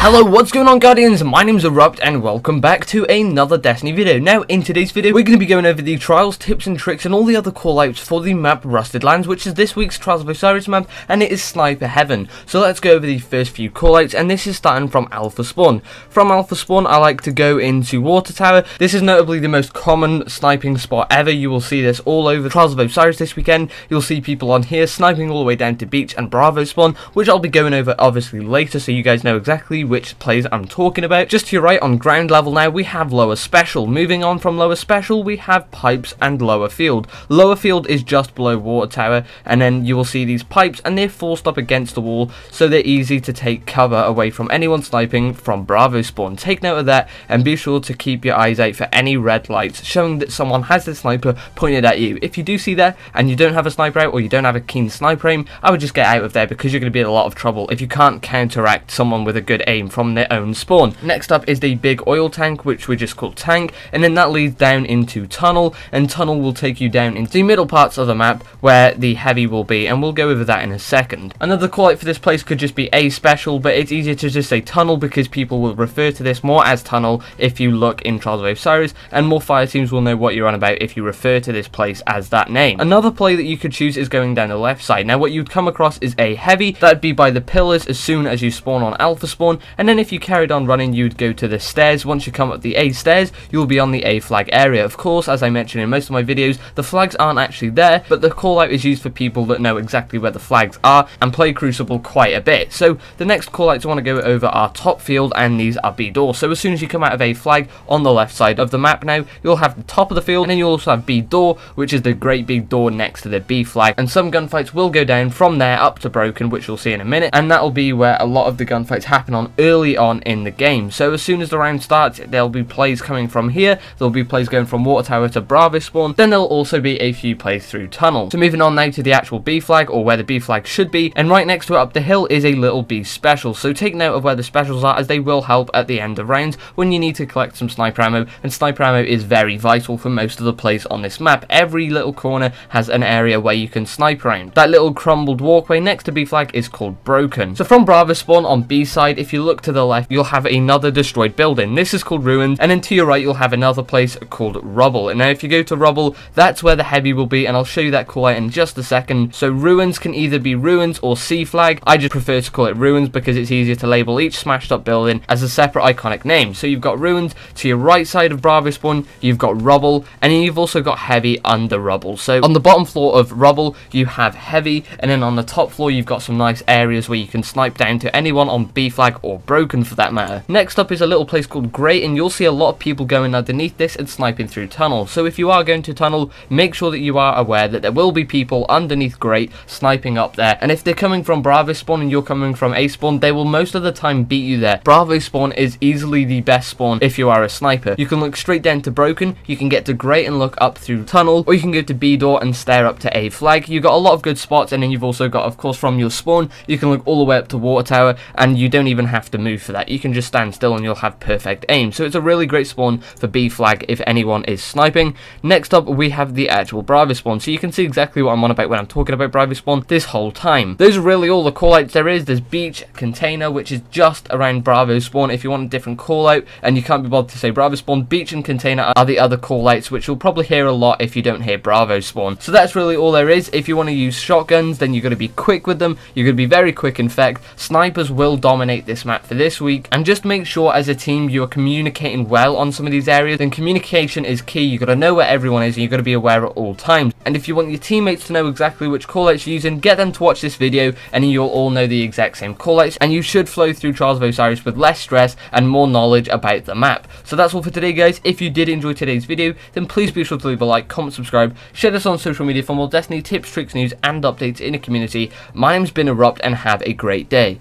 Hello, what's going on, Guardians? My name's Erupt and welcome back to another Destiny video. Now, in today's video, we're going to be going over the trials, tips and tricks and all the other callouts for the map Rusted Lands, which is this week's Trials of Osiris map, and it is Sniper Heaven. So let's go over the first few callouts, and this is starting from Alpha Spawn. From Alpha Spawn, I like to go into Water Tower. This is notably the most common sniping spot ever. You will see this all over Trials of Osiris this weekend. You'll see people on here sniping all the way down to Beach and Bravo Spawn, which I'll be going over obviously later, so you guys know exactly which plays I'm talking about. Just to your right, on ground level now, we have Lower Special. Moving on from Lower Special, we have Pipes and Lower Field. Lower Field is just below Water Tower, and then you will see these pipes, and they're forced up against the wall, so they're easy to take cover away from anyone sniping from Bravo Spawn. Take note of that, and be sure to keep your eyes out for any red lights, showing that someone has the sniper pointed at you. If you do see that, and you don't have a sniper out, or you don't have a keen sniper aim, I would just get out of there, because you're going to be in a lot of trouble if you can't counteract someone with a good aim from their own spawn. Next up is the big oil tank, which we just call tank, and then that leads down into tunnel, and tunnel will take you down into the middle parts of the map where the heavy will be, and we'll go over that in a second. Another call out for this place could just be a special, but it's easier to just say tunnel because people will refer to this more as tunnel if you look in Trials of Osiris, and more fire teams will know what you're on about if you refer to this place as that name. Another play that you could choose is going down the left side. Now what you'd come across is a heavy, that'd be by the pillars as soon as you spawn on Alpha Spawn, and then if you carried on running, you'd go to the stairs. Once you come up the A stairs, you'll be on the A flag area. Of course, as I mentioned in most of my videos, the flags aren't actually there, but the call out is used for people that know exactly where the flags are and play Crucible quite a bit. So the next call outs I want to go over are top field, and these are B door. So as soon as you come out of A flag on the left side of the map now, you'll have the top of the field, and then you'll also have B door, which is the great big door next to the B flag, and some gunfights will go down from there up to Broken, which you'll see in a minute, and that'll be where a lot of the gunfights happen on early on in the game. So as soon as the round starts, there'll be plays coming from here, there'll be plays going from Water Tower to Bravo Spawn, then there'll also be a few plays through tunnel. So moving on now to the actual B flag, or where the B flag should be, and right next to it up the hill is a little B special. So take note of where the specials are, as they will help at the end of rounds when you need to collect some sniper ammo, and sniper ammo is very vital for most of the plays on this map. Every little corner has an area where you can snipe around. That little crumbled walkway next to B flag is called Broken. So from Bravo Spawn on B side, if you look to the left, you'll have another destroyed building. This is called Ruins, and then to your right you'll have another place called Rubble. And now if you go to Rubble, that's where the heavy will be, and I'll show you that call out in just a second. So Ruins can either be Ruins or C flag. I just prefer to call it Ruins because it's easier to label each smashed up building as a separate iconic name. So you've got Ruins to your right side of Bravo Spawn, you've got Rubble, and then you've also got heavy under Rubble. So on the bottom floor of Rubble you have heavy, and then on the top floor you've got some nice areas where you can snipe down to anyone on B flag or Broken for that matter. Next up is a little place called Grey, and you'll see a lot of people going underneath this and sniping through tunnel. So if you are going to tunnel, make sure that you are aware that there will be people underneath Grey sniping up there, and if they're coming from Bravo Spawn and you're coming from A Spawn, they will most of the time beat you there. Bravo Spawn is easily the best spawn if you are a sniper. You can look straight down to Broken, you can get to Grey and look up through tunnel, or you can go to B door and stare up to A flag. You've got a lot of good spots, and then you've also got, of course, from your spawn you can look all the way up to Water Tower, and you don't even have to move for that. You can just stand still and you'll have perfect aim. So it's a really great spawn for B flag if anyone is sniping. Next up we have the actual Bravo Spawn, so you can see exactly what I'm on about when I'm talking about Bravo Spawn this whole time. Those are really all the callouts there is. There's Beach, Container, which is just around Bravo Spawn. If you want a different callout and you can't be bothered to say Bravo Spawn, Beach and Container are the other callouts, which you'll probably hear a lot if you don't hear Bravo Spawn. So that's really all there is. If you want to use shotguns, then you're going to be quick with them. You're going to be very quick. In fact, snipers will dominate this map for this week, and just make sure as a team you're communicating well on some of these areas. Then communication is key. You've got to know where everyone is, and you've got to be aware at all times. And if you want your teammates to know exactly which callouts you're using, get them to watch this video, and you'll all know the exact same callouts, and you should flow through Trials of Osiris with less stress and more knowledge about the map. So that's all for today, guys. If you did enjoy today's video, then please be sure to leave a like, comment, subscribe, share this on social media for more Destiny tips, tricks, news, and updates in the community. My name's been Erupt, and have a great day.